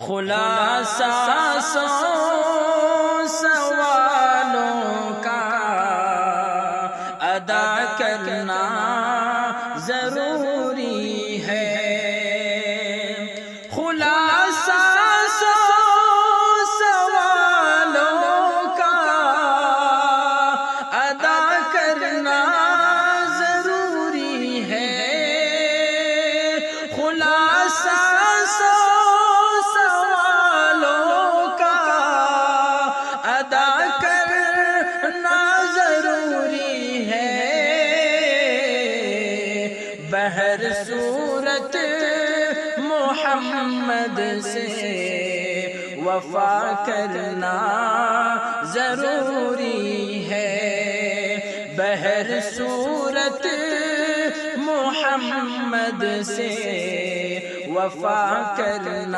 خلاصہ سو سوالوں کا ادا کرنا ضروری ہے۔ خلاصہ سو سوالوں کا ادا کرنا ضروری ہے۔ خلاصہ بہر صورت محمد سے وفا کرنا ضروری ہے۔ بہر صورت محمد سے وفا کرنا